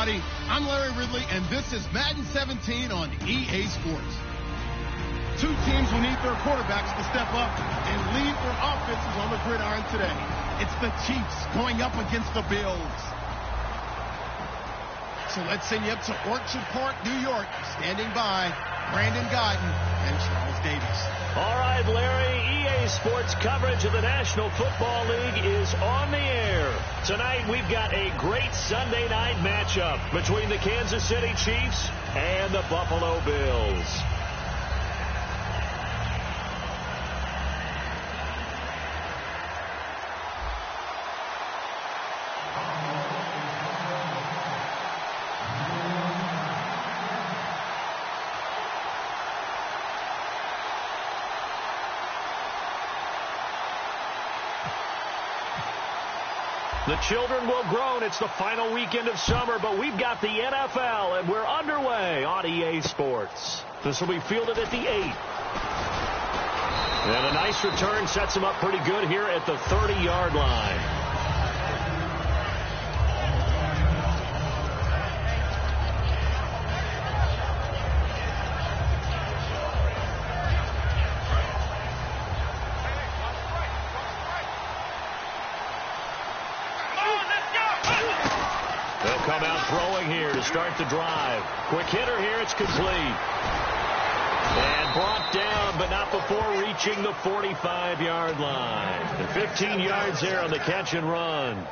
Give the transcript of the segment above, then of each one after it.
everybody. I'm Larry Ridley, and this is Madden 17 on EA Sports. Two teams will need their quarterbacks to step up and lead their offenses on the gridiron today. It's the Chiefs going up against the Bills. So let's send you up to Orchard Park, New York. Standing by, Brandon Guyton and Charles Davis. All right, Larry, EA Sports coverage of the National Football League is on the air. Tonight, we've got a great Sunday night matchup between the Kansas City Chiefs and the Buffalo Bills. The children will groan. It's the final weekend of summer, but we've got the NFL, and we're underway on EA Sports. This will be fielded at the 8. And a nice return sets him up pretty good here at the 30-yard line. Come out throwing here to start the drive. Quick hitter here. It's complete. And brought down, but not before reaching the 45-yard line. And 15 yards there on the catch and run.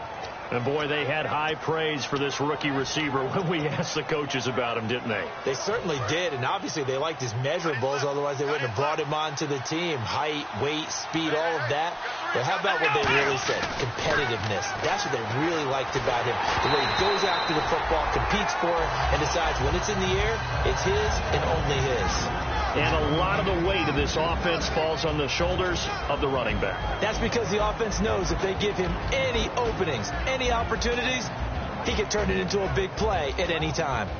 And, boy, they had high praise for this rookie receiver when we asked the coaches about him, didn't they? They certainly did, and obviously they liked his measurables. Otherwise, they wouldn't have brought him onto the team. Height, weight, speed, all of that. But how about what they really said? Competitiveness. That's what they really liked about him. The way he goes after the football, competes for it, and decides when it's in the air, it's his and only his. And a lot of the weight of this offense falls on the shoulders of the running back. That's because the offense knows if they give him any openings, any opportunities, he can turn it into a big play at any time.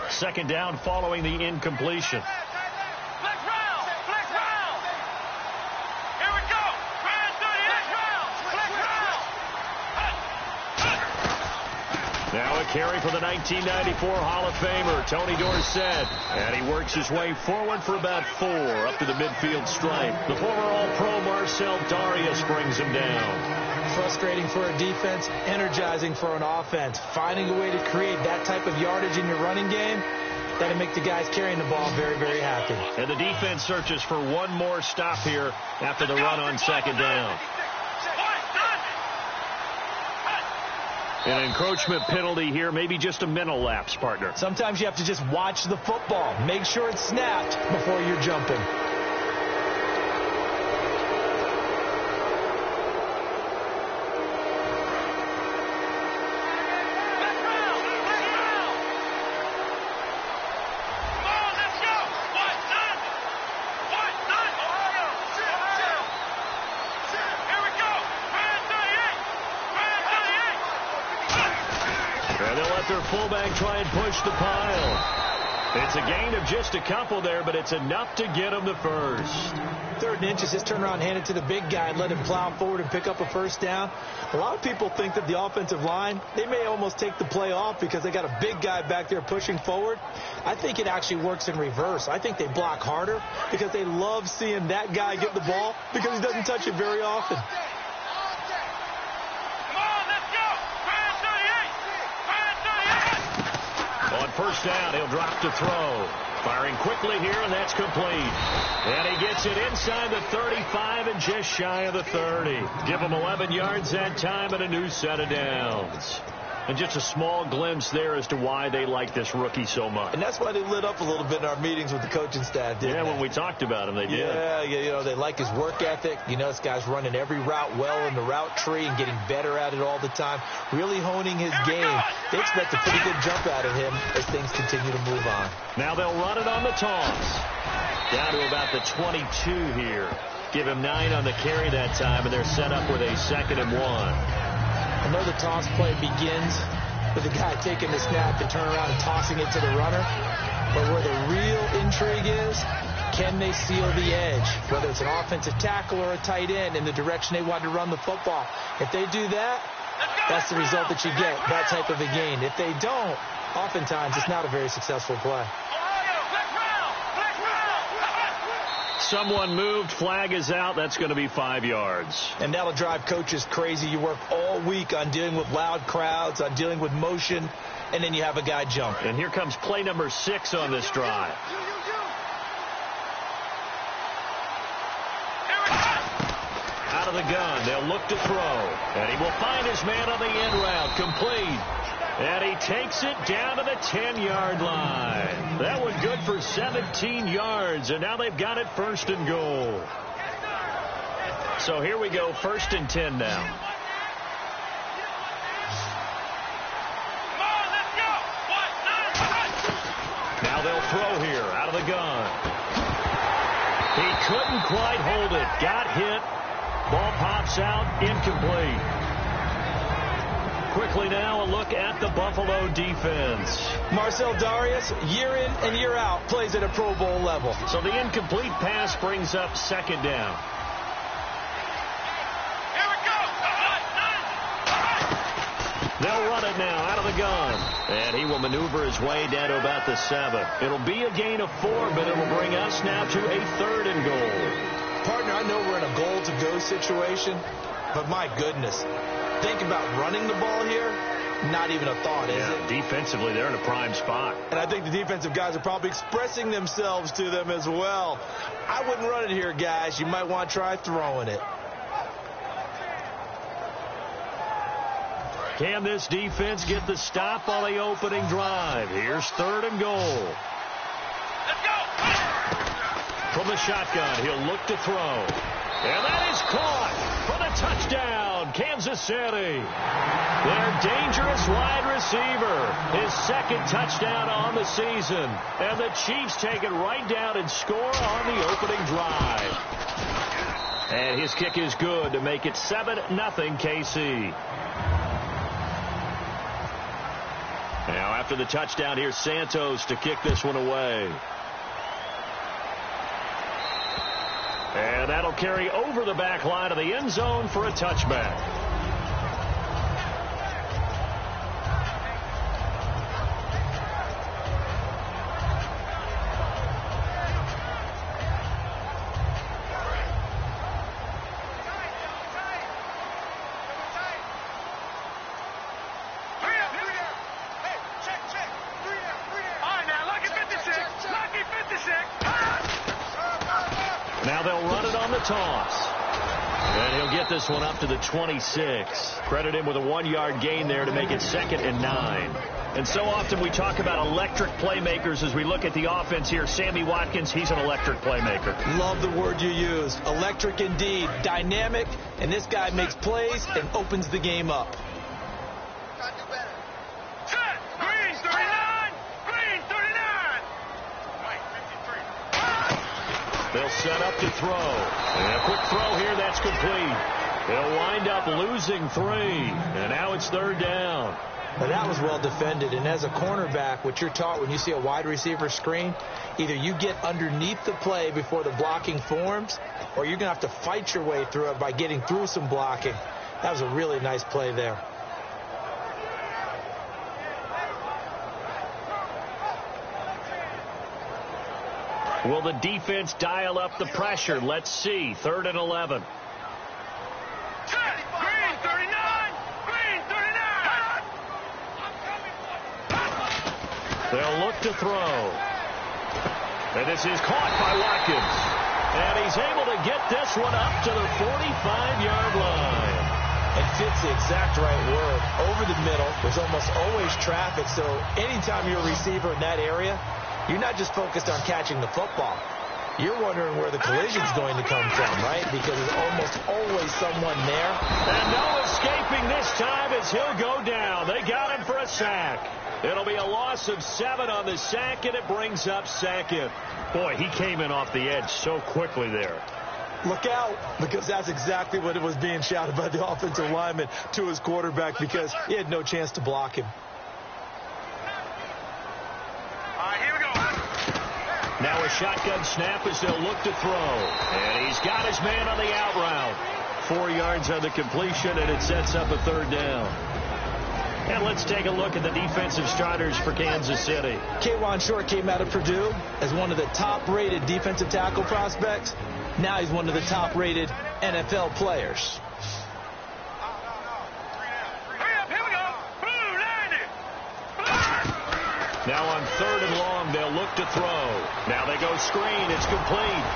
Second down following the incompletion. Now a carry for the 1994 Hall of Famer, Tony Dorsett. And he works his way forward for about 4 up to the midfield stripe. The former All-Pro Marcel Darius brings him down. Frustrating for a defense, energizing for an offense. Finding a way to create that type of yardage in your running game, that'll make the guys carrying the ball very, very happy. And the defense searches for one more stop here after the run on second down. An encroachment penalty here, maybe just a mental lapse, partner. Sometimes you have to just watch the football. Make sure it's snapped before you're jumping. Their fullback try and push the pile. It's a gain of just a couple there, but it's enough to get him the first. 3rd and inches, just turn around, hand it to the big guy, and let him plow forward and pick up a first down. A lot of people think that the offensive line, they may almost take the play off because they got a big guy back there pushing forward. I think it actually works in reverse. I think they block harder because they love seeing that guy get the ball because he doesn't touch it very often. On first down, he'll drop to throw. Firing quickly here, and that's complete. And he gets it inside the 35 and just shy of the 30. Give him 11 yards that time and a new set of downs. And just a small glimpse there as to why they like this rookie so much. And that's why they lit up a little bit in our meetings with the coaching staff, didn't they? When we talked about him, they did. Yeah, you know, they like his work ethic. You know, this guy's running every route well in the route tree and getting better at it all the time, really honing his game. They expect a pretty good jump out of him as things continue to move on. Now they'll run it on the toss. Down to about the 22 here. Give him 9 on the carry that time, and they're set up with a 2nd and 1. I know the toss play begins with the guy taking the snap and turning around and tossing it to the runner. But where the real intrigue is, can they seal the edge? Whether it's an offensive tackle or a tight end in the direction they want to run the football. If they do that, That's the result that you get, that type of a gain. If they don't, oftentimes it's not a very successful play. Someone moved, flag is out. That's going to be 5 yards. And that'll drive coaches crazy. You work all week on dealing with loud crowds, on dealing with motion, and then you have a guy jump. And here comes play number 6 on this drive. Out of the gun, they'll look to throw. And he will find his man on the end route, complete. And he takes it down to the 10-yard line. That was good for 17 yards, and now they've got it first and goal. So here we go, 1st and 10 now. Now they'll throw here, out of the gun. He couldn't quite hold it. Got hit. Ball pops out, incomplete. Quickly now, a look at the Buffalo defense. Marcel Darius, year in and year out, plays at a Pro Bowl level. So the incomplete pass brings up 2nd down. Here we go. They'll run it now out of the gun. And he will maneuver his way down to about the 7. It'll be a gain of 4, but it'll bring us now to a 3rd and goal. Partner, I know we're in a goal-to-go situation, but my goodness. Think about running the ball here, not even a thought, is it? Defensively, they're in a prime spot. And I think the defensive guys are probably expressing themselves to them as well. I wouldn't run it here, guys. You might want to try throwing it. Can this defense get the stop on the opening drive? Here's 3rd and goal. Let's go. From the shotgun, he'll look to throw. And that is caught for the touchdown, Kansas City. Their dangerous wide receiver, his 2nd touchdown on the season. And the Chiefs take it right down and score on the opening drive. And his kick is good to make it 7-0 KC. Now after the touchdown, here's Santos to kick this one away. And that'll carry over the back line of the end zone for a touchback. Now they'll run it on the toss. And he'll get this one up to the 26. Credit him with a 1-yard gain there to make it 2nd and 9. And so often we talk about electric playmakers as we look at the offense here. Sammy Watkins, he's an electric playmaker. Love the word you used. Electric indeed. Dynamic. And this guy makes plays and opens the game up. They'll set up to throw. And a quick throw here, that's complete. They'll wind up losing 3. And now it's 3rd down. Well, that was well defended. And as a cornerback, what you're taught when you see a wide receiver screen, either you get underneath the play before the blocking forms, or you're going to have to fight your way through it by getting through some blocking. That was a really nice play there. Will the defense dial up the pressure? Let's see. 3rd and 11. Green 39. Green 39. They'll look to throw. And this is caught by Watkins. And he's able to get this one up to the 45-yard line. And fits the exact right word. Over the middle, there's almost always traffic. So anytime you're a receiver in that area, you're not just focused on catching the football. You're wondering where the collision's going to come from, right? Because there's almost always someone there. And no escaping this time as he'll go down. They got him for a sack. It'll be a loss of 7 on the sack, and it brings up 2nd. Boy, he came in off the edge so quickly there. Look out, because that's exactly what it was being shouted by the offensive lineman to his quarterback, because he had no chance to block him. Now a shotgun snap as they'll look to throw. And he's got his man on the out route. 4 yards on the completion, and it sets up a third down. And let's take a look at the defensive starters for Kansas City. K'Wan Short came out of Purdue as one of the top-rated defensive tackle prospects. Now he's one of the top-rated NFL players. Now on 3rd and long, they'll look to throw. Now they go screen. It's complete.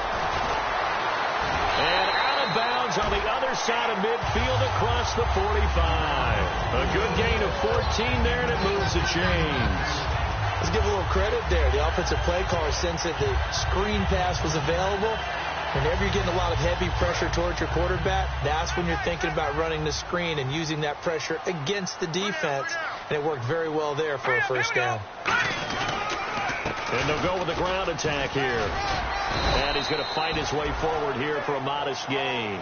And out of bounds on the other side of midfield across the 45. A good gain of 14 there, and it moves the chains. Let's give a little credit there. The offensive play caller sensed that the screen pass was available. Whenever you're getting a lot of heavy pressure towards your quarterback, that's when you're thinking about running the screen and using that pressure against the defense. And it worked very well there for a first down. And they'll go with the ground attack here. And he's going to fight his way forward here for a modest gain.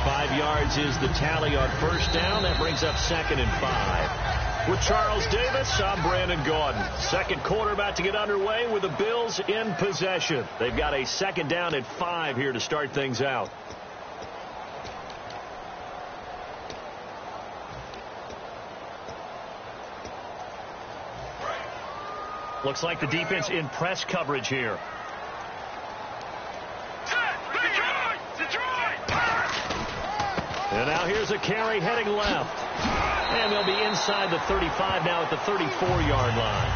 5 yards is the tally on first down. That brings up 2nd and 5. With Charles Davis, I'm Brandon Gordon. Second quarter about to get underway with the Bills in possession. They've got a 2nd down and 5 here to start things out. Looks like the defense in press coverage here. And now here's a carry heading left. And they'll be inside the 35 now at the 34-yard line.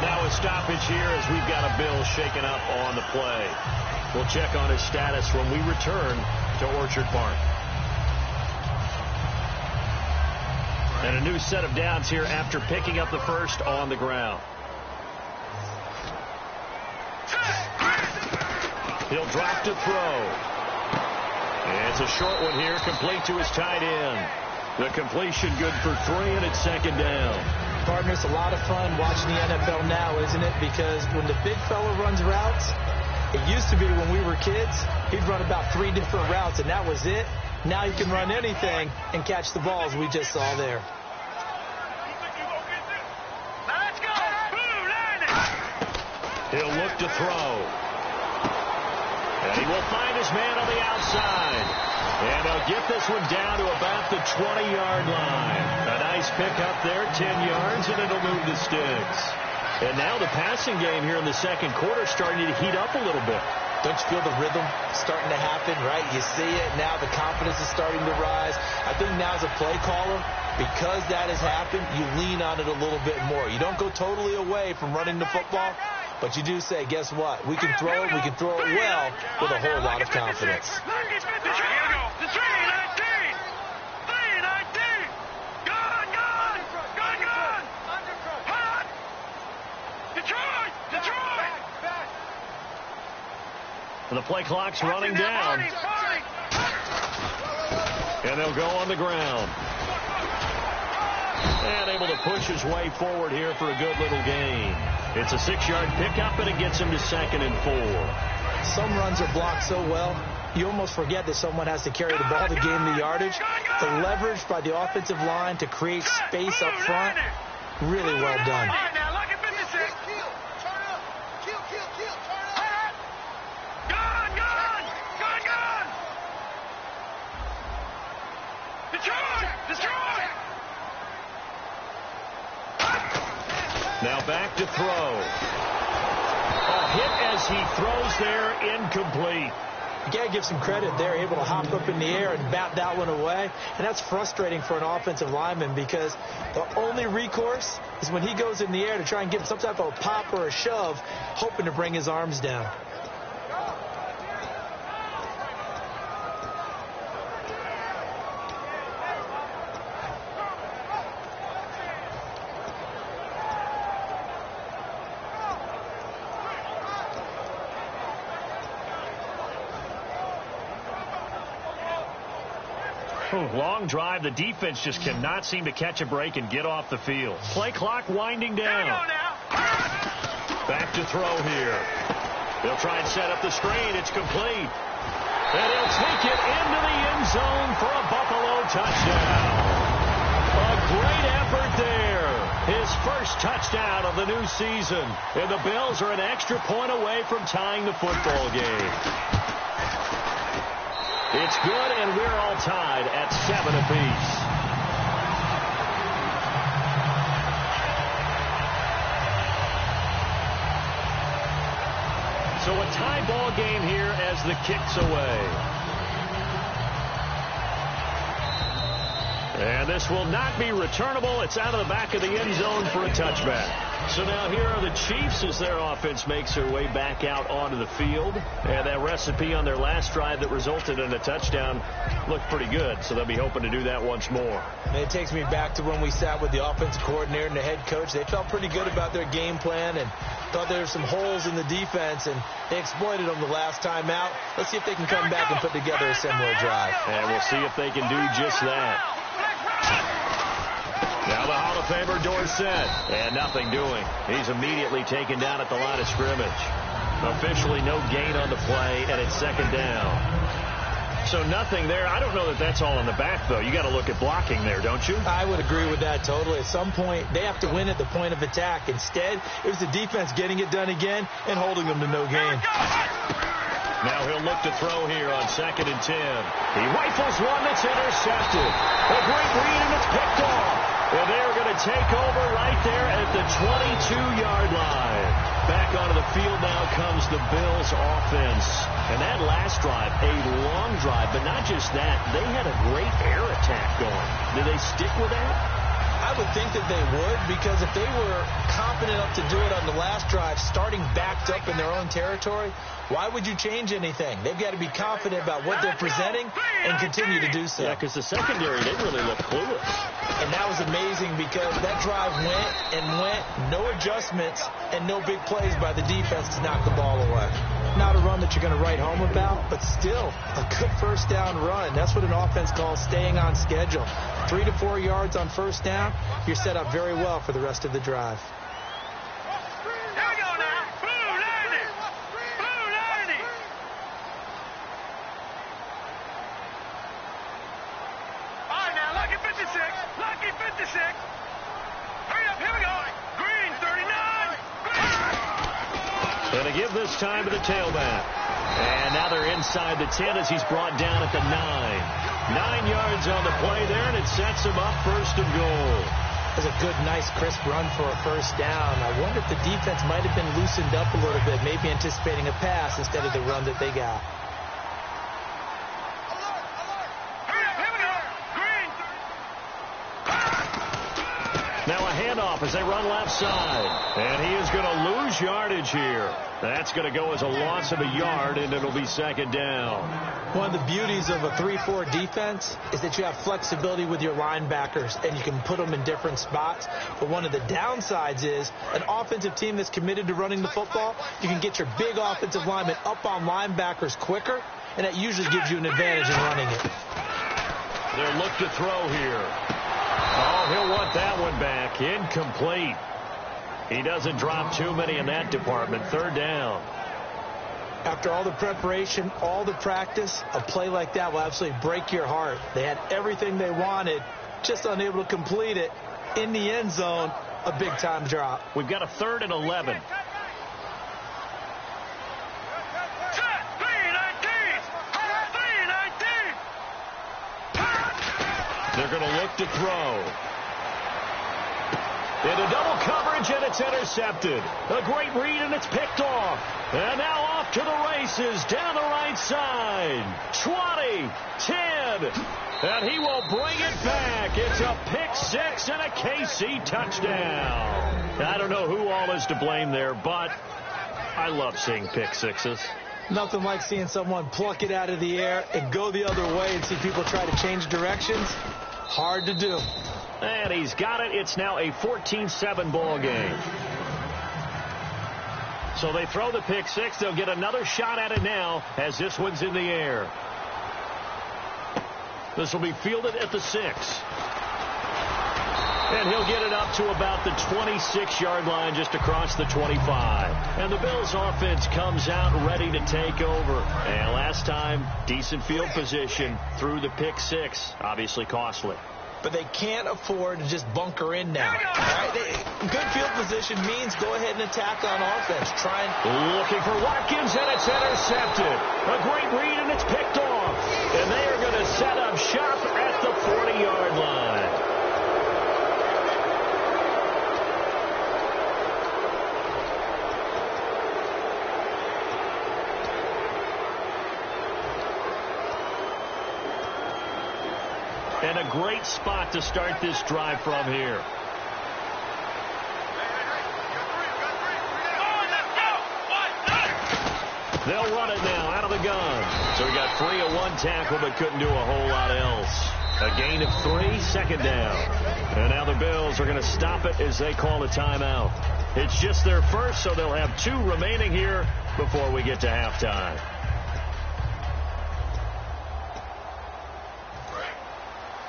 Now a stoppage here as we've got a Bill shaken up on the play. We'll check on his status when we return to Orchard Park. And a new set of downs here after picking up the first on the ground. He'll drop to throw. And it's a short one here, complete to his tight end. The completion good for 3, and it's 2nd down. Partner, it's a lot of fun watching the NFL now, isn't it? Because when the big fella runs routes, it used to be when we were kids, he'd run about 3 different routes, and that was it. Now he can run anything and catch the balls we just saw there. He'll look to throw. And he will find his man on the outside. And they'll get this one down to about the 20-yard line. A nice pickup there, 10 yards, and it'll move the sticks. And now the passing game here in the second quarter starting to heat up a little bit. Don't you feel the rhythm starting to happen, right? You see it now. The confidence is starting to rise. I think now as a play caller, because that has happened, you lean on it a little bit more. You don't go totally away from running the football, but you do say, guess what? We can throw it. We can throw it well with a whole lot of confidence. And the play clock's running down. And they'll go on the ground. And able to push his way forward here for a good little gain. It's a 6-yard pickup, and it gets him to 2nd and 4. Some runs are blocked so well, you almost forget that someone has to carry the ball to gain the yardage. The leverage by the offensive line to create space up front, really well done. Now back to throw. A hit as he throws there, incomplete. You got to give some credit there, able to hop up in the air and bat that one away. And that's frustrating for an offensive lineman because the only recourse is when he goes in the air to try and give some type of a pop or a shove, hoping to bring his arms down. Long drive. The defense just cannot seem to catch a break and get off the field. Play clock winding down. Back to throw here. They'll try and set up the screen. It's complete. And he'll take it into the end zone for a Buffalo touchdown. A great effort there. His first touchdown of the new season. And the Bills are an extra point away from tying the football game. It's good, and we're all tied at 7 apiece. So a tie ball game here as the kick's away. And this will not be returnable. It's out of the back of the end zone for a touchback. So now here are the Chiefs as their offense makes their way back out onto the field. And that recipe on their last drive that resulted in a touchdown looked pretty good. So they'll be hoping to do that once more. And it takes me back to when we sat with the offensive coordinator and the head coach. They felt pretty good about their game plan and thought there were some holes in the defense, and they exploited them the last time out. Let's see if they can come back and put together a similar drive. And we'll see if they can do just that. Now the Hall of Famer Dorsett, and nothing doing. He's immediately taken down at the line of scrimmage. Officially no gain on the play, and it's second down. So nothing there. I don't know that that's all in the back, though. You got to look at blocking there, don't you? I would agree with that totally. At some point, they have to win at the point of attack. Instead, it was the defense getting it done again and holding them to no gain. Now he'll look to throw here on 2nd and 10. He rifles one that's intercepted. A great read, and it's picked off. And they're going to take over right there at the 22-yard line. Back onto the field now comes the Bills offense. And that last drive, a long drive, but not just that. They had a great air attack going. Did they stick with that? I would think that they would, because if they were confident enough to do it on the last drive, starting backed up in their own territory, why would you change anything? They've got to be confident about what they're presenting and continue to do so. Yeah, because the secondary didn't really look clueless. And that was amazing because that drive went and went, no adjustments, and no big plays by the defense to knock the ball away. Not a run that you're going to write home about, but still a good first down run. That's what an offense calls staying on schedule. 3 to 4 yards on first down, you're set up very well for the rest of the drive. Here we go now. Blue 90. Blue 90. All right, now, lucky 56. Lucky 56. Hurry up, here we go. Green 39. Green. Going to give this time to the tailback. And now they're inside the 10 as he's brought down at the 9. 9 yards on the play there, and it sets him up 1st and goal. It was a good, nice, crisp run for a first down. I wonder if the defense might have been loosened up a little bit, maybe anticipating a pass instead of the run that they got. Now a handoff as they run left side. And he is going to lose yardage here. That's going to go as a loss of a yard, and it'll be 2nd down. One of the beauties of a 3-4 defense is that you have flexibility with your linebackers, and you can put them in different spots. But one of the downsides is an offensive team that's committed to running the football, you can get your big offensive linemen up on linebackers quicker, and that usually gives you an advantage in running it. They'll look to throw here. Oh, he'll want that one back. Incomplete. He doesn't drop too many in that department. 3rd down. After all the preparation, all the practice, a play like that will absolutely break your heart. They had everything they wanted, just unable to complete it. In the end zone, a big-time drop. We've got a 3rd and 11. They're going to look to throw. Into double coverage, and it's intercepted. A great read, and it's picked off. And now off to the races down the right side. 20, 10, and he will bring it back. It's a pick 6 and a KC touchdown. I don't know who all is to blame there, but I love seeing pick 6s. Nothing like seeing someone pluck it out of the air and go the other way and see people try to change directions. Hard to do. And he's got it. It's now a 14-7 ball game. So they throw the pick 6. They'll get another shot at it now as this one's in the air. This will be fielded at the 6. And he'll get it up to about the 26-yard line, just across the 25. And the Bills offense comes out ready to take over. And last time, decent field position through the pick 6. Obviously costly. But they can't afford to just bunker in now. Right? Good field position means go ahead and attack on offense. Looking for Watkins, and it's intercepted. A great read, and it's picked off. And And a great spot to start this drive from here. They'll run it now out of the gun. So he got free of one tackle but couldn't do a whole lot else. A gain of 3, second down. And now the Bills are going to stop it as they call a timeout. It's just their first, so they'll have 2 remaining here before we get to halftime.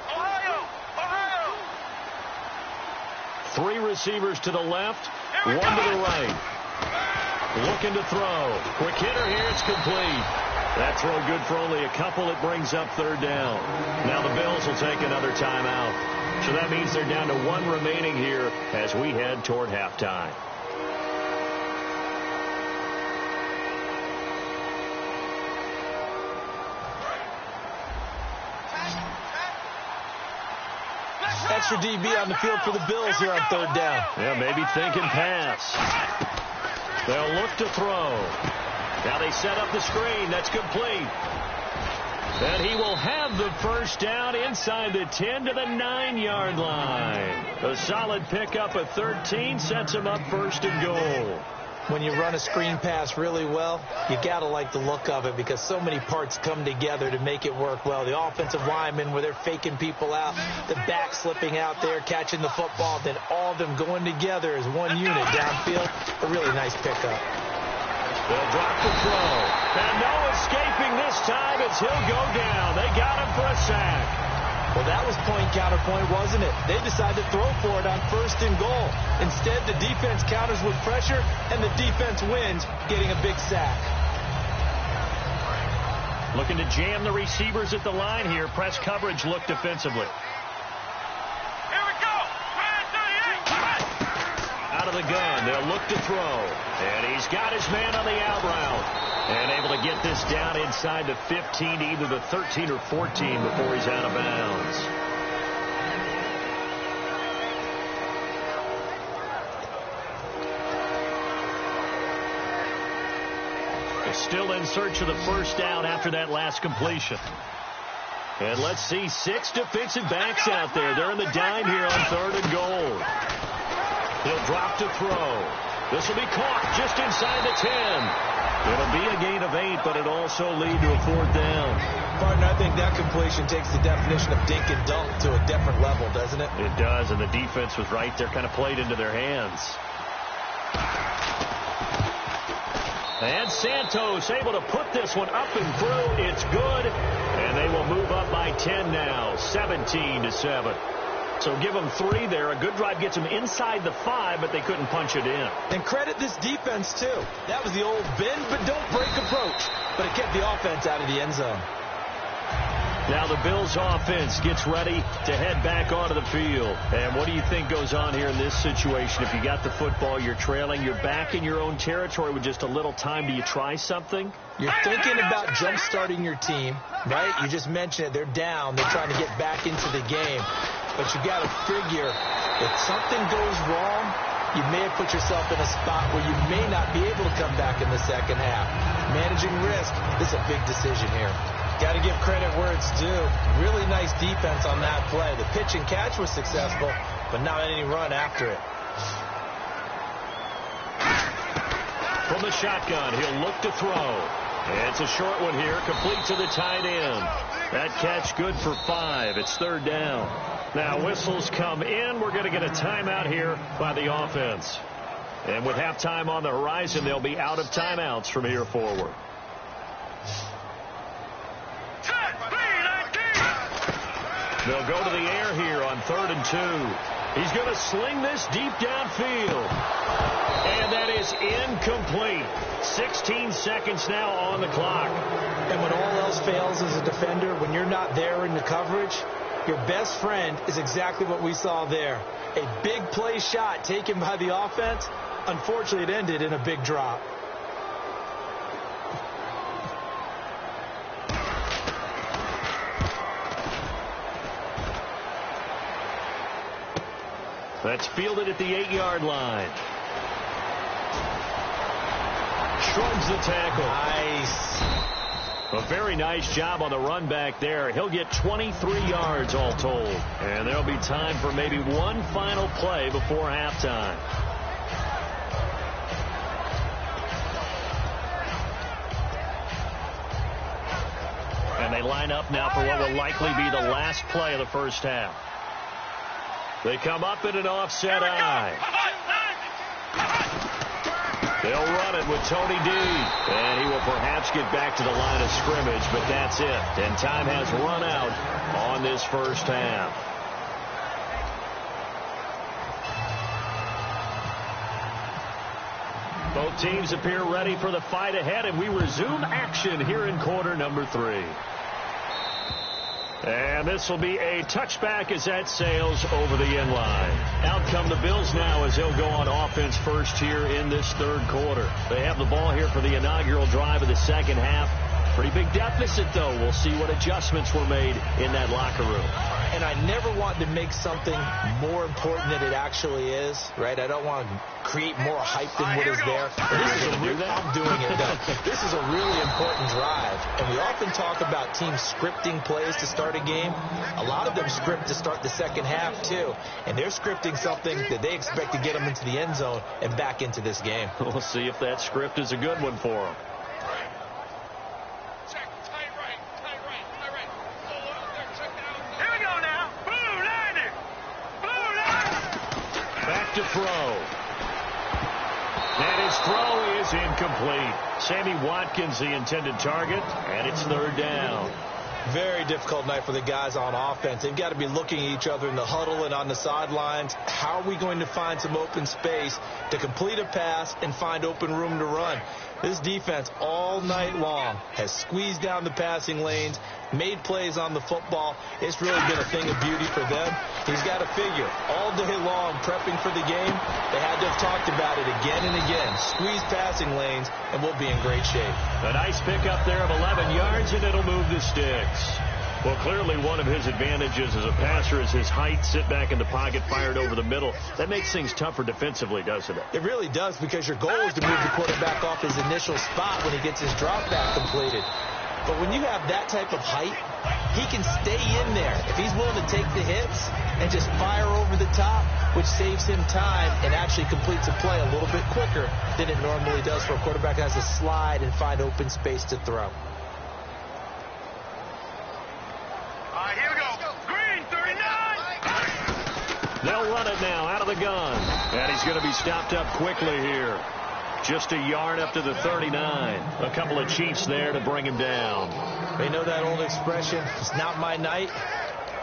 Ohio! 3 receivers to the left, 1 to the right. Looking to throw. Quick hitter here. It's complete. That throw good for only a couple. It brings up third down. Now the Bills will take another timeout. So that means they're down to 1 remaining here as we head toward halftime. Extra DB on the field for the Bills here on third down. Yeah, maybe thinking pass. They'll look to throw. Now they set up the screen. That's complete. And he will have the first down inside the 10 to the 9-yard line. A solid pickup at 13 sets him up first and goal. When you run a screen pass really well, you got to like the look of it because so many parts come together to make it work well. The offensive linemen where they're faking people out, the back slipping out there, catching the football, then all of them going together as one unit downfield. A really nice pickup. They'll drop the throw. And no escaping this time as he'll go down. They got him for a sack. Well, that was point counterpoint, wasn't it? They decided to throw for it on first and goal. Instead, the defense counters with pressure, and the defense wins, getting a big sack. Looking to jam the receivers at the line here. Press coverage look defensively. Here we go. 38. Out of the gun. They'll look to throw. And he's got his man on the out route. And able to get this down inside the 15 to either the 13 or 14 before he's out of bounds. They're still in search of the first down after that last completion. And let's see, 6 defensive backs out there. They're in the dime here on third and goal. He'll drop to throw. This will be caught just inside the 10. It'll be a gain of 8, but it also lead to a fourth down. Partner, I think that completion takes the definition of dink and dunk to a different level, doesn't it? It does, and the defense was right there, kind of played into their hands. And Santos able to put this one up and through. It's good, and they will move up by 10 now, 17-7. So give them 3 there. A good drive gets them inside the 5, but they couldn't punch it in. And credit this defense, too. That was the old bend but don't break approach. But it kept the offense out of the end zone. Now the Bills offense gets ready to head back onto the field. And what do you think goes on here in this situation? If you got the football, you're trailing, you're back in your own territory with just a little time. Do you try something? You're thinking about jump-starting your team, right? You just mentioned it. They're down. They're trying to get back into the game. But you got to figure if something goes wrong, you may have put yourself in a spot where you may not be able to come back in the second half. Managing risk, this is a big decision here. Got to give credit where it's due. Really nice defense on that play. The pitch and catch was successful, but not any run after it. From the shotgun, he'll look to throw. And it's a short one here, complete to the tight end. That catch good for 5. It's third down. Now whistles come in. We're going to get a timeout here by the offense. And with halftime on the horizon, they'll be out of timeouts from here forward. They'll go to the air here on 3rd and 2. He's going to sling this deep downfield. And that is incomplete. 16 seconds now on the clock. And when all else fails as a defender, when you're not there in the coverage, your best friend is exactly what we saw there. A big play shot taken by the offense. Unfortunately, it ended in a big drop. That's fielded at the 8-yard line. Shrugs the tackle. Nice. A very nice job on the run back there. He'll get 23 yards all told. And there'll be time for maybe one final play before halftime. And they line up now for what will likely be the last play of the first half. They come up in an offset eye. They'll run it with Tony D. And he will perhaps get back to the line of scrimmage, but that's it. And time has run out on this first half. Both teams appear ready for the fight ahead, and we resume action here in quarter number 3. And this will be a touchback as that sails over the end line. Out come the Bills now as they'll go on offense first here in this third quarter. They have the ball here for the inaugural drive of the second half. Pretty big deficit, though. We'll see what adjustments were made in that locker room. And I never want to make something more important than it actually is, right? I don't want to create more hype than what is there. I'm doing it, though. This is a really important drive. And we often talk about teams scripting plays to start a game. A lot of them script to start the second half, too. And they're scripting something that they expect to get them into the end zone and back into this game. We'll see if that script is a good one for them. To throw. And his throw is incomplete. Sammy Watkins, the intended target, and it's third down. Very difficult night for the guys on offense. They've got to be looking at each other in the huddle and on the sidelines. How are we going to find some open space to complete a pass and find open room to run? This defense all night long has squeezed down the passing lanes, made plays on the football. It's really been a thing of beauty for them. He's got to figure all day long prepping for the game. They had to have talked about it again and again. Squeeze passing lanes, and we'll be in great shape. A nice pickup there of 11 yards, and it'll move the sticks. Well, clearly one of his advantages as a passer is his height, sit back in the pocket, fired over the middle. That makes things tougher defensively, doesn't it? It really does, because your goal is to move the quarterback off his initial spot when he gets his drop back completed. But when you have that type of height, he can stay in there if he's willing to take the hits and just fire over the top, which saves him time and actually completes a play a little bit quicker than it normally does for a quarterback that has to slide and find open space to throw. Here we go. Green, 39. They'll run it now out of the gun. And he's going to be stopped up quickly here. Just a yard up to the 39. A couple of Chiefs there to bring him down. They know that old expression, it's not my night.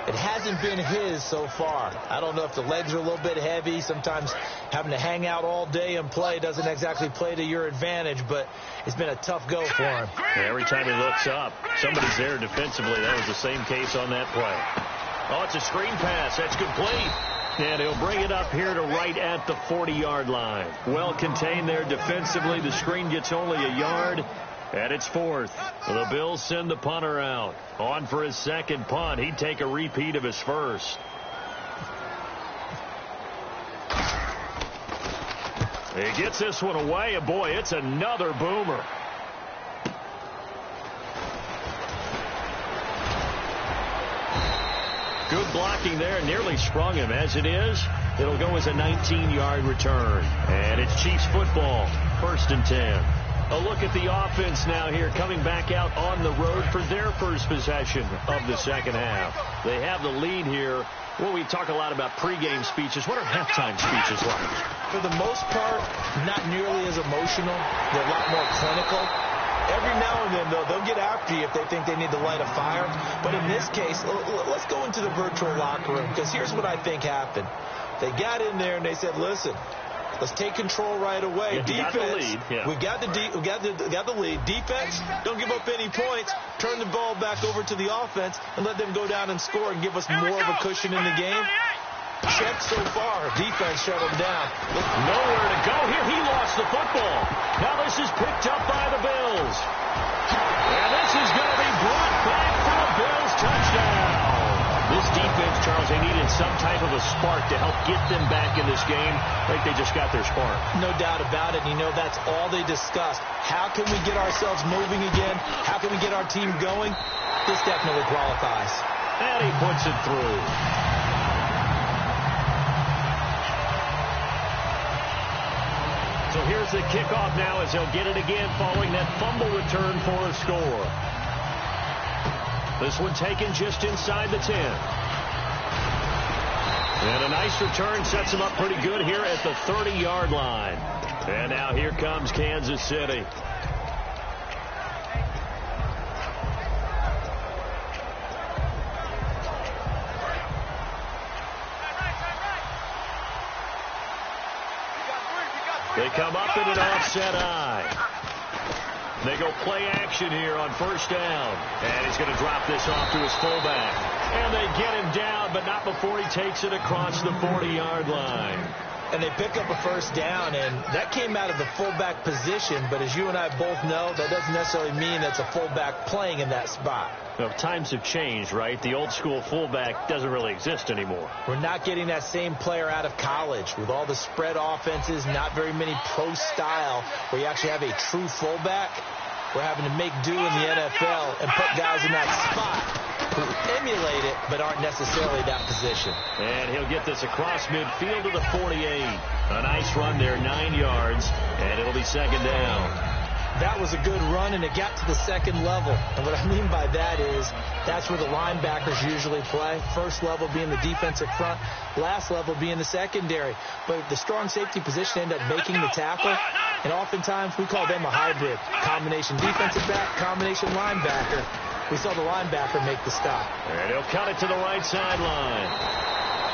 It hasn't been his so far. I don't know if the legs are a little bit heavy. Sometimes having to hang out all day and play doesn't exactly play to your advantage, but it's been a tough go for him. Every time he looks up, somebody's there defensively. That was the same case on that play. Oh, it's a screen pass. That's complete. And he'll bring it up here to right at the 40-yard line. Well contained there defensively. The screen gets only a yard. And it's fourth. The Bills send the punter out. On for his second punt. He'd take a repeat of his first. He gets this one away, and boy, it's another boomer. Good blocking there. Nearly sprung him. As it is, it'll go as a 19-yard return. And it's Chiefs football. 1st and 10. A look at the offense now here, coming back out on the road for their first possession of the second half. They have the lead here. Well, we talk a lot about pregame speeches. What are halftime speeches like? For the most part, not nearly as emotional. They're a lot more clinical. Every now and then, though, they'll get after you if they think they need to light a fire. But in this case, let's go into the virtual locker room, because here's what I think happened. They got in there and they said, listen, let's take control right away. Yeah, defense, we got the lead. Defense, don't give up any points. Turn the ball back over to the offense and let them go down and score and give us more of a cushion in the game. Check so far. Defense shut him down. Nowhere to go here. He lost the football. Now this is picked up by the Bills. And this is going to be brought back for a Bills touchdown. This defense, Charles, they needed and some type of a spark to help get them back in this game. I think they just got their spark. No doubt about it. You know, that's all they discussed. How can we get ourselves moving again? How can we get our team going? This definitely qualifies. And he puts it through. So here's the kickoff now as they'll get it again following that fumble return for a score. This one taken just inside the 10. And a nice return sets them up pretty good here at the 30-yard line. And now here comes Kansas City. They come up in an offset eye. They go play action here on first down. And he's going to drop this off to his fullback. And they get him down, but not before he takes it across the 40-yard line. And they pick up a first down, and that came out of the fullback position. But as you and I both know, that doesn't necessarily mean that's a fullback playing in that spot. Well, times have changed, right? The old school fullback doesn't really exist anymore. We're not getting that same player out of college with all the spread offenses, not very many pro style where you actually have a true fullback. We're having to make do in the NFL and put guys in that spot who emulate it but aren't necessarily that position. And he'll get this across midfield to the 48. A nice run there, 9 yards, and it'll be second down. That was a good run, and it got to the second level. And what I mean by that is that's where the linebackers usually play. First level being the defensive front, last level being the secondary. But the strong safety position ended up making the tackle, and oftentimes we call them a hybrid. Combination defensive back, combination linebacker. We saw the linebacker make the stop. And he'll cut it to the right sideline.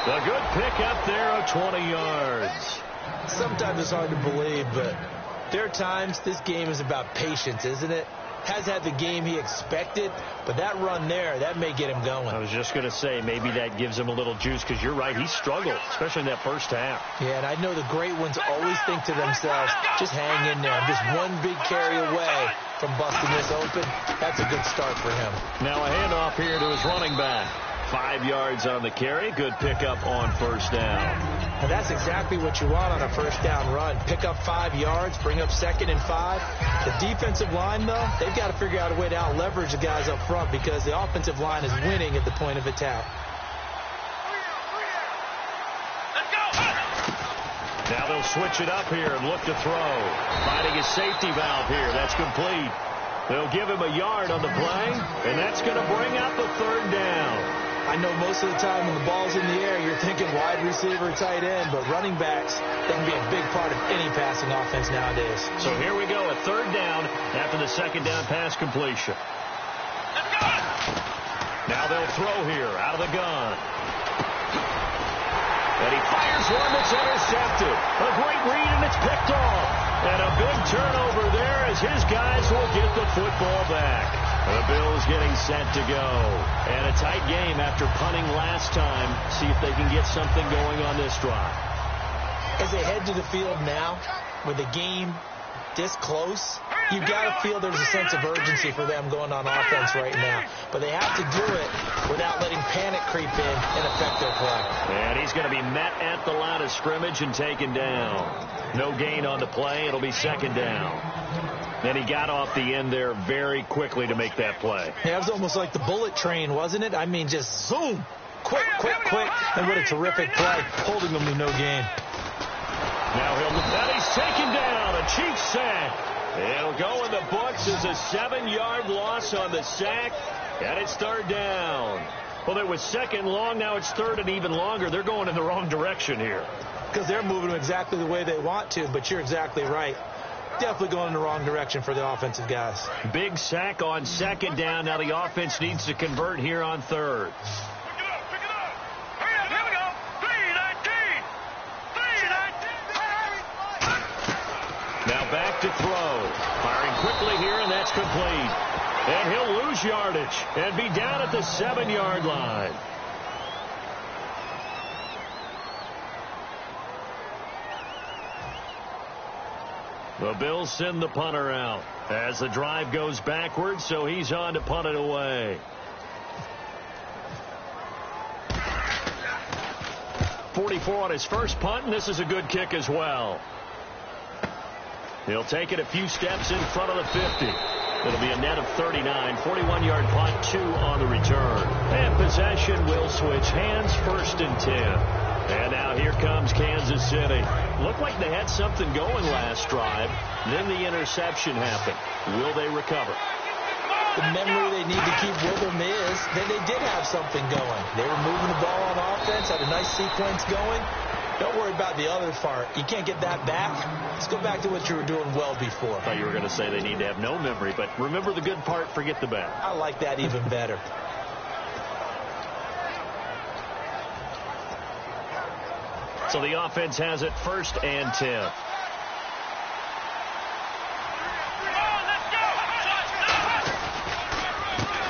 A good pickup there of 20 yards. Sometimes it's hard to believe, but there are times this game is about patience, isn't it? Has had the game he expected, but that run there, that may get him going. I was just going to say, maybe that gives him a little juice, because you're right, he struggled, especially in that first half. Yeah, and I know the great ones always think to themselves, just hang in there. I'm just one big carry away from busting this open. That's a good start for him. Now a handoff here to his running back. 5 yards on the carry. Good pickup on first down. And that's exactly what you want on a first down run. Pick up 5 yards, bring up 2nd and 5. The defensive line, though, they've got to figure out a way to out-leverage the guys up front because the offensive line is winning at the point of attack. Now they'll switch it up here and look to throw. Finding his safety valve here. That's complete. They'll give him a yard on the play, and that's going to bring up a third down. I know most of the time when the ball's in the air, you're thinking wide receiver, tight end, but running backs, they can be a big part of any passing offense nowadays. So here we go, a third down after the second down pass completion. Now they'll throw here out of the gun. And he fires one that's intercepted. A great read, and it's picked off. And a big turnover there as his guys will get the football back. The Bills getting set to go. And a tight game after punting last time. See if they can get something going on this drive. As they head to the field now, with the game this close, you've got to feel there's a sense of urgency for them going on offense right now. But they have to do it without letting panic creep in and affect their play. And he's going to be met at the line of scrimmage and taken down. No gain on the play. It'll be second down. And he got off the end there very quickly to make that play. Yeah, it was almost like the bullet train, wasn't it? I mean, just zoom. Quick, quick, quick. And what a terrific play, holding them to no gain. Now he's taken down. A cheap sack. It'll go in the books as a 7-yard loss on the sack. And it's third down. Well, it was second long. Now it's third and even longer. They're going in the wrong direction here. Because they're moving exactly the way they want to, but you're exactly right. Definitely going in the wrong direction for the offensive guys. Big sack on second down. Now the offense needs to convert here on third. Pick it up. Hurry up, here we go. 3-19. Now back to throw. Firing quickly here, and that's complete. And he'll lose yardage and be down at the 7-yard line. The Bills send the punter out as the drive goes backwards, so he's on to punt it away. 44 on his first punt, and this is a good kick as well. He'll take it a few steps in front of the 50. It'll be a net of 39, 41-yard punt, 2 on the return. And possession will switch hands, 1st and 10. And now here comes Kansas City. Looked like they had something going last drive. Then the interception happened. Will they recover? The memory they need to keep with them is that they did have something going. They were moving the ball on offense, had a nice sequence going. Don't worry about the other part. You can't get that back. Let's go back to what you were doing well before. I thought you were going to say they need to have no memory, but remember the good part, forget the bad. I like that even better. So the offense has it 1st and 10.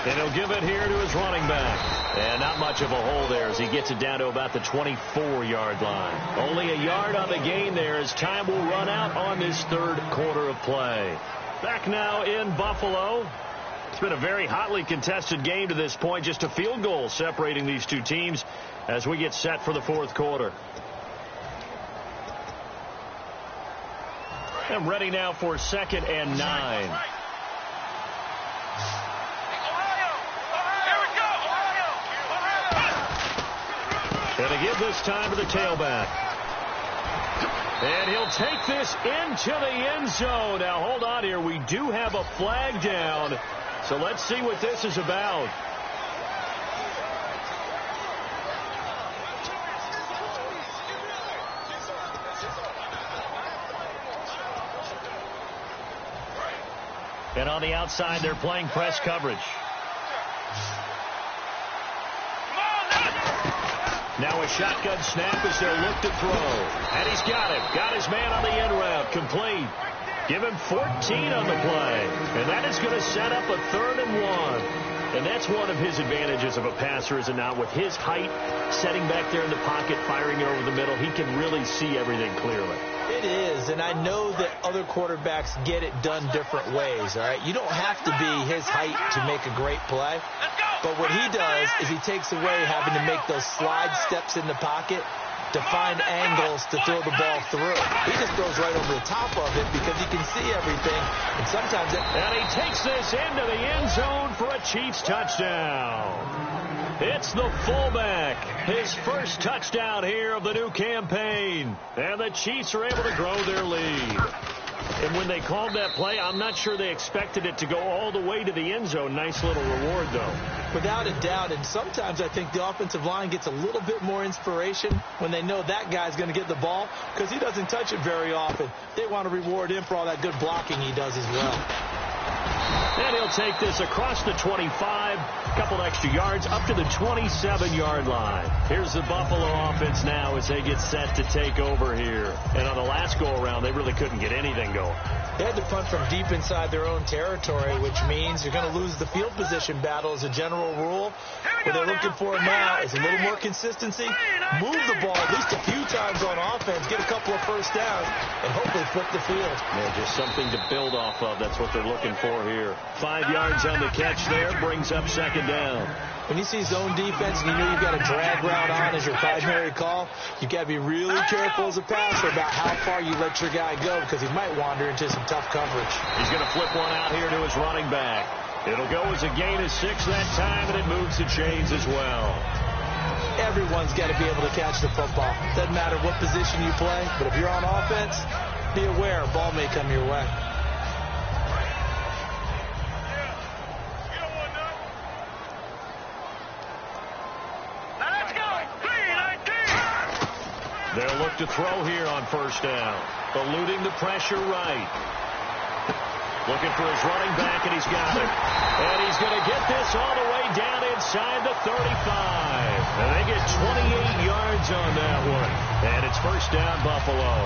And he'll give it here to his running back. And not much of a hole there as he gets it down to about the 24-yard line. Only a yard on the gain there as time will run out on this 3rd quarter of play. Back now in Buffalo. It's been a very hotly contested game to this point. Just a field goal separating these two teams as we get set for the 4th quarter. And ready now for 2nd and 9. Going to give this time to the tailback. And he'll take this into the end zone. Now, hold on here. We do have a flag down. So let's see what this is about. And on the outside, they're playing press coverage. Now a shotgun snap as they'll look to throw. And he's got it. Got his man on the end route. Complete. Give him 14 on the play. And that is going to set up a 3rd and 1. And that's one of his advantages of a passer, is it not? With his height, setting back there in the pocket, firing it over the middle, he can really see everything clearly. It is, and I know that other quarterbacks get it done different ways, all right? You don't have to be his height to make a great play. But what he does is he takes away having to make those slide steps in the pocket to find angles to throw the ball through. He just throws right over the top of it because he can see everything. And sometimes and he takes this into the end zone for a Chiefs touchdown. It's the fullback. His first touchdown here of the new campaign. And the Chiefs are able to grow their lead. And when they called that play, I'm not sure they expected it to go all the way to the end zone. Nice little reward, though. Without a doubt, and sometimes I think the offensive line gets a little bit more inspiration when they know that guy's going to get the ball because he doesn't touch it very often. They want to reward him for all that good blocking he does as well. And he'll take this across the 25, a couple extra yards, up to the 27-yard line. Here's the Buffalo offense now as they get set to take over here. And on the last go-around, they really couldn't get anything going. They had to punt from deep inside their own territory, which means you're going to lose the field position battle as a general rule. What they're looking for now is a little more consistency, move the ball at least a few times on offense, get a couple of first downs, and hopefully flip the field. Yeah, just something to build off of. That's what they're looking for here. 5 yards on the catch there, brings up 2nd down. When you see zone defense and you know you've got a drag route on as your primary call, you've got to be really careful as a passer about how far you let your guy go because he might wander into some tough coverage. He's going to flip one out here to his running back. It'll go as a gain of 6 that time, and it moves the chains as well. Everyone's got to be able to catch the football. Doesn't matter what position you play, but if you're on offense, be aware a ball may come your way. They'll look to throw here on 1st down. Eluding the pressure right. Looking for his running back, and he's got it. And he's going to get this all the way down inside the 35. And they get 28 yards on that one. And it's 1st down, Buffalo.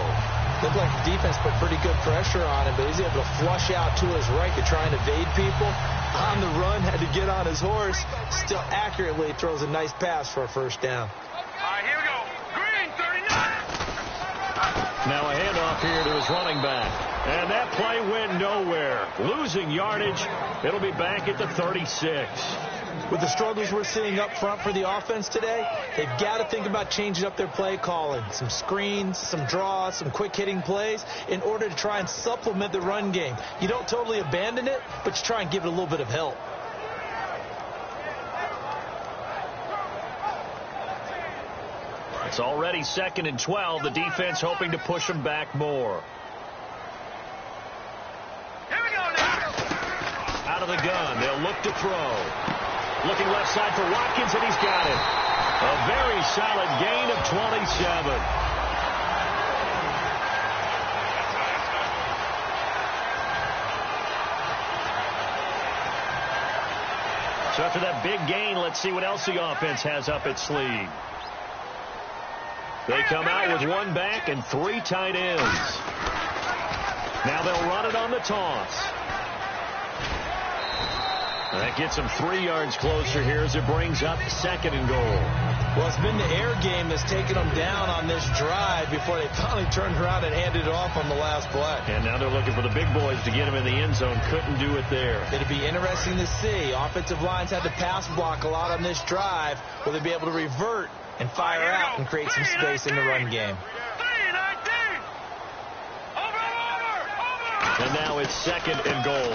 Looked like the defense put pretty good pressure on him, but he's able to flush out to his right to try and evade people. On the run, had to get on his horse. Still accurately throws a nice pass for a 1st down. Here we go. Green, 39. Now a handoff here to his running back. And that play went nowhere. Losing yardage. It'll be back at the 36. With the struggles we're seeing up front for the offense today, they've got to think about changing up their play calling. Some screens, some draws, some quick hitting plays in order to try and supplement the run game. You don't totally abandon it, but you try and give it a little bit of help. It's already 2nd and 12. The defense hoping to push them back more. Here we go now. Out of the gun, they'll look to throw. Looking left side for Watkins, and he's got it. A very solid gain of 27. So after that big gain, let's see what else the offense has up its sleeve. They come out with one back and 3 tight ends. Now they'll run it on the toss. That gets them 3 yards closer here as it brings up 2nd and goal. Well, it's been the air game that's taken them down on this drive before they finally turned around and handed it off on the last play. And now they're looking for the big boys to get them in the end zone. Couldn't do it there. It'll be interesting to see. Offensive lines had to pass block a lot on this drive. Will they be able to revert and fire out and create some space in the run game? And now it's 2nd and goal.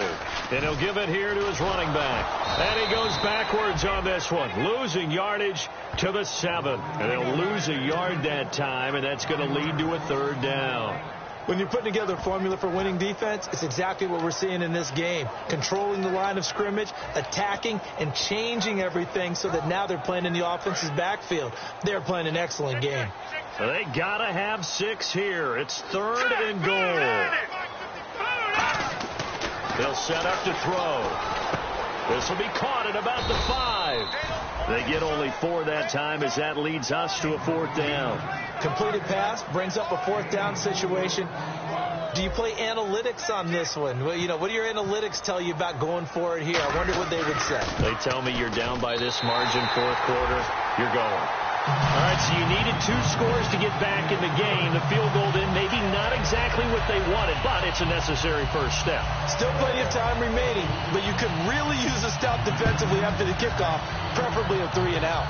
And he'll give it here to his running back. And he goes backwards on this one, losing yardage to the 7. And they'll lose a yard that time, and that's going to lead to a 3rd down. When you're putting together a formula for winning defense, it's exactly what we're seeing in this game. Controlling the line of scrimmage, attacking, and changing everything so that now they're playing in the offense's backfield. They're playing an excellent game. So they got to have 6 here. It's 3rd and goal. They'll set up to throw. This will be caught at about the 5. They get only 4 that time as that leads us to a 4th down. Completed pass brings up a 4th down situation. Do you play analytics on this one? Well, you know, what do your analytics tell you about going for it here? I wonder what they would say. They tell me you're down by this margin, 4th quarter, you're going. All right, so you needed 2 scores to get back in the game. The field goal then maybe not exactly what they wanted, but it's a necessary first step. Still plenty of time remaining, but you could really use a stop defensively after the kickoff, preferably a 3 and out.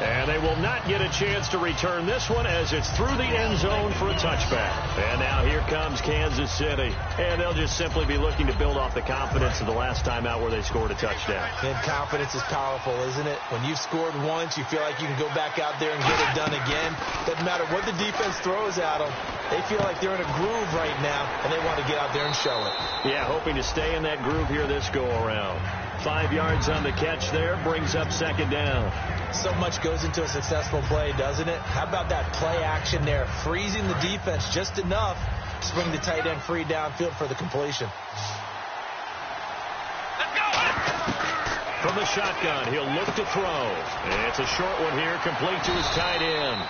And they will not get a chance to return this one as it's through the end zone for a touchback. And now here comes Kansas City. And they'll just simply be looking to build off the confidence of the last time out where they scored a touchdown. And confidence is powerful, isn't it? When you've scored once, you feel like you can go back out there and get it done again. Doesn't matter what the defense throws at them. They feel like they're in a groove right now, and they want to get out there and show it. Yeah, hoping to stay in that groove here this go-around. 5 yards on the catch there, brings up 2nd down. So much goes into a successful play, doesn't it? How about that play action there, freezing the defense just enough to bring the tight end free downfield for the completion. Let's go! From the shotgun, he'll look to throw. And it's a short one here, complete to his tight end.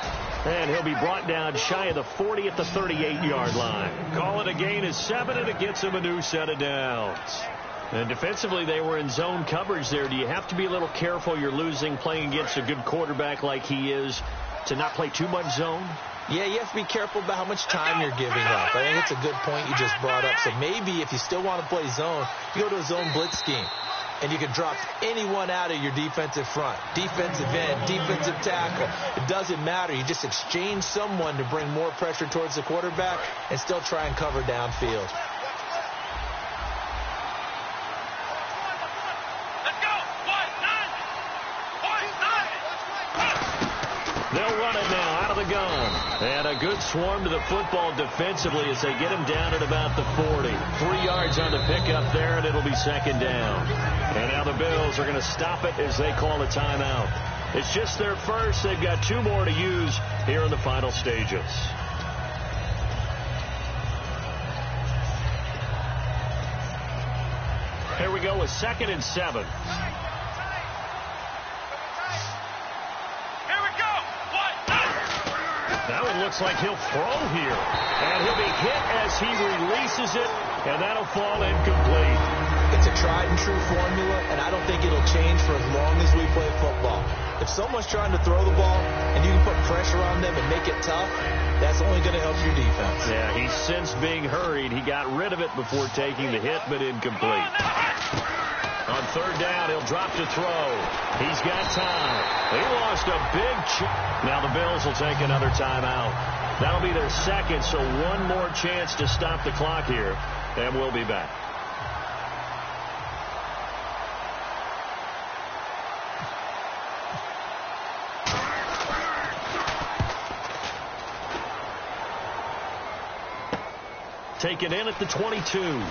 And he'll be brought down shy of the 40 at the 38-yard line. Call it a gain of 7, and it gets him a new set of downs. And defensively, they were in zone coverage there. Do you have to be a little careful? You're losing, playing against a good quarterback like he is, to not play too much zone? Yeah, you have to be careful about how much time you're giving up. I think it's a good point you just brought up. So maybe if you still want to play zone, you go to a zone blitz scheme. And you can drop anyone out of your defensive front. Defensive end, defensive tackle. It doesn't matter. You just exchange someone to bring more pressure towards the quarterback and still try and cover downfield. They'll run it now out of the gun. And a good swarm to the football defensively as they get him down at about the 40. 3 yards on the pickup there, and it'll be 2nd down. And now the Bills are going to stop it as they call a timeout. It's just their first. They've got 2 more to use here in the final stages. Here we go with 2nd and 7. Now it looks like he'll throw here. And he'll be hit as he releases it, and that'll fall incomplete. It's a tried-and-true formula, and I don't think it'll change for as long as we play football. If someone's trying to throw the ball and you can put pressure on them and make it tough, that's only going to help your defense. Yeah, he's since being hurried. He got rid of it before taking the hit, but incomplete. On third down, he'll drop to throw. He's got time. He lost a big Now the Bills will take another timeout. That'll be their second, so one more chance to stop the clock here, and we'll be back. Taken in at the 22.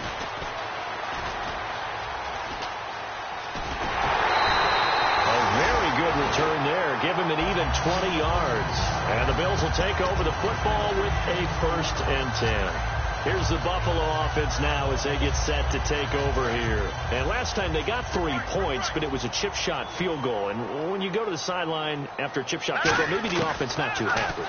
Good return there. Give him an even 20 yards. And the Bills will take over the football with a 1st and 10. Here's the Buffalo offense now as they get set to take over here. And last time they got 3 points, but it was a chip shot field goal. And when you go to the sideline after a chip shot field goal, maybe the offense not too happy.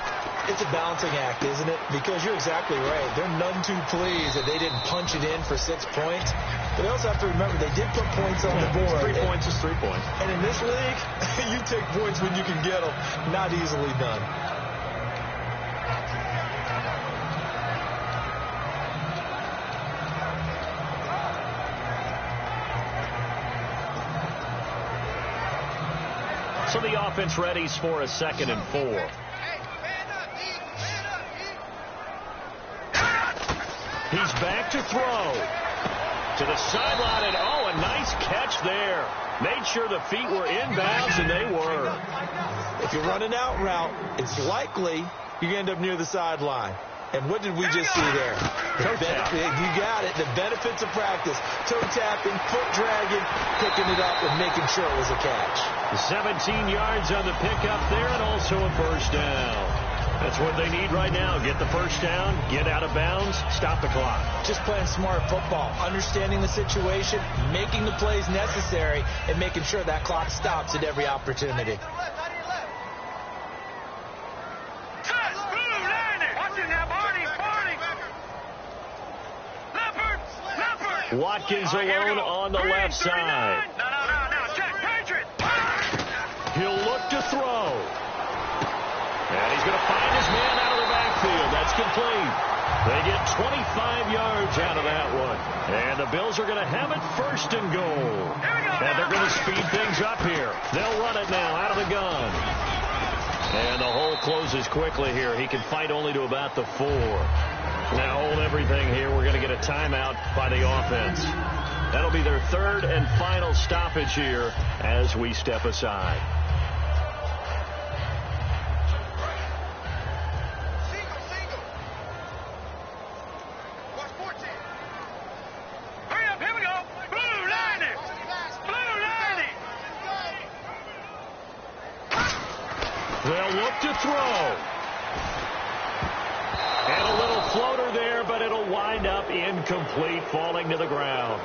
It's a balancing act, isn't it? Because you're exactly right. They're none too pleased that they didn't punch it in for 6 points. But they also have to remember they did put points on the board. 3 points is 3 points. And in this league, you take points when you can get them. Not easily done. So the offense readies for a 2nd and 4. He's back to throw. To the sideline, and a nice catch there. Made sure the feet were inbounds, and they were. If you're running out route, it's likely you end up near the sideline. And what did we just see there? Toe tap. You got it. The benefits of practice. Toe tapping, foot dragging, picking it up, and making sure it was a catch. 17 yards on the pickup there, and also a 1st down. That's what they need right now. Get the 1st down, get out of bounds, stop the clock. Just playing smart football, understanding the situation, making the plays necessary, and making sure that clock stops at every opportunity. Watkins alone on the left side. No, check, Patriot. He'll look to throw. And he's going to find his man out of the backfield. That's complete. They get 25 yards out of that one. And the Bills are going to have it 1st and goal. And they're going to speed things up here. They'll run it now out of the gun. And the hole closes quickly here. He can fight only to about the 4. Now hold everything here. We're going to get a timeout by the offense. That'll be their 3rd and final stoppage here as we step aside. They'll look to throw. And a little floater there, but it'll wind up incomplete, falling to the ground.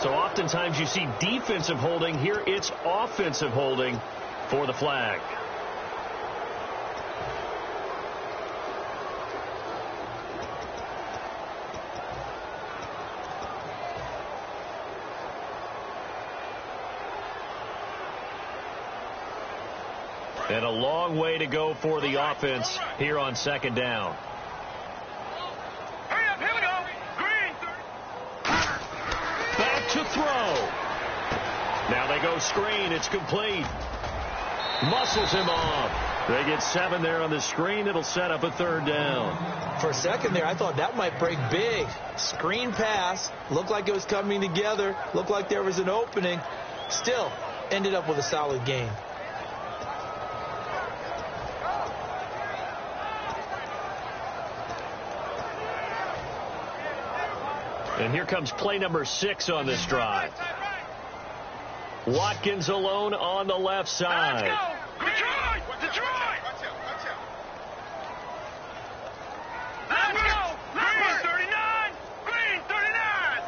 So oftentimes you see defensive holding. Here it's offensive holding for the flag. And a long way to go for the offense here on 2nd down. Hurry up, here we go. Green. Back to throw. Now they go screen. It's complete. Muscles him off. They get 7 there on the screen. It'll set up a 3rd down. For a second there, I thought that might break big. Screen pass. Looked like it was coming together. Looked like there was an opening. Still, ended up with a solid game. And here comes play number 6 on this drive. Watkins alone on the left side. Let's go. Detroit. Let's go. Green 39. Green 39.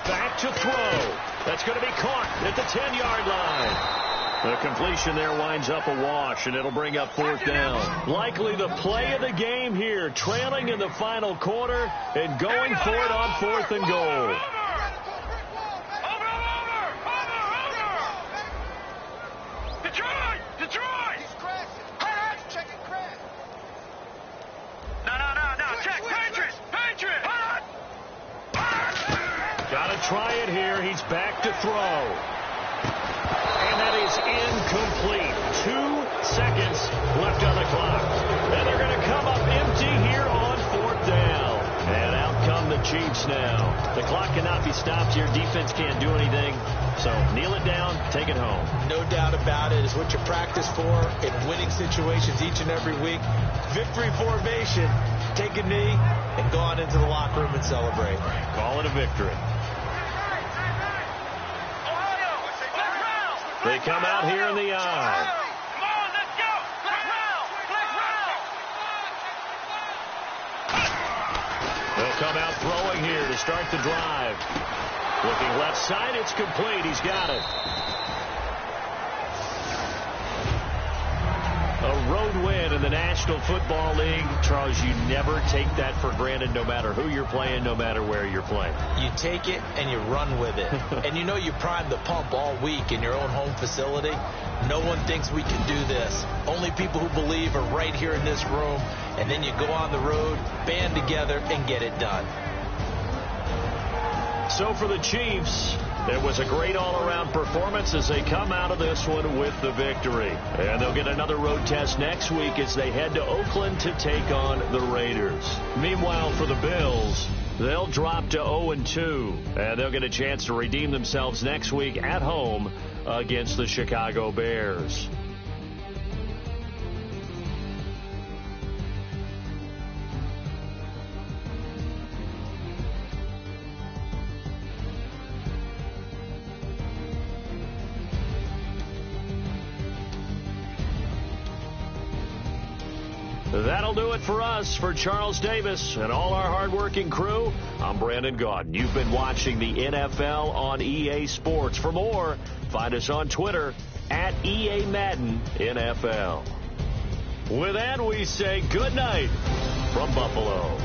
Back to throw. That's going to be caught at the 10-yard line. The completion there winds up a wash, and it'll bring up 4th down. Likely the play of the game here, trailing in the final quarter and going for it on 4th and goal. Over. Detroit. Check. Patriot. Got to try it here. He's back to throw. And that is incomplete. 2 seconds left on the clock. And they're going to come up empty here on 4th down. And out come the Chiefs now. The clock cannot be stopped. Your defense can't do anything. So kneel it down, take it home. No doubt about it. It's what you practice for in winning situations each and every week. Victory formation. Take a knee and go on into the locker room and celebrate. Call it a victory. They come out here in the eye. Come on, let's go. Flex round. Flex round. They'll come out throwing here to start the drive. Looking left side, it's complete. He's got it. A road win in the National Football League. Charles, you never take that for granted, no matter who you're playing, no matter where you're playing. You take it and you run with it. And you know you primed the pump all week in your own home facility. No one thinks we can do this. Only people who believe are right here in this room. And then you go on the road, band together, and get it done. So for the Chiefs, it was a great all-around performance as they come out of this one with the victory. And they'll get another road test next week as they head to Oakland to take on the Raiders. Meanwhile, for the Bills, they'll drop to 0-2, and they'll get a chance to redeem themselves next week at home against the Chicago Bears. That'll do it for us. For Charles Davis and all our hardworking crew, I'm Brandon Gaudin. You've been watching the NFL on EA Sports. For more, find us on Twitter at EA Madden NFL. With that, we say good night from Buffalo.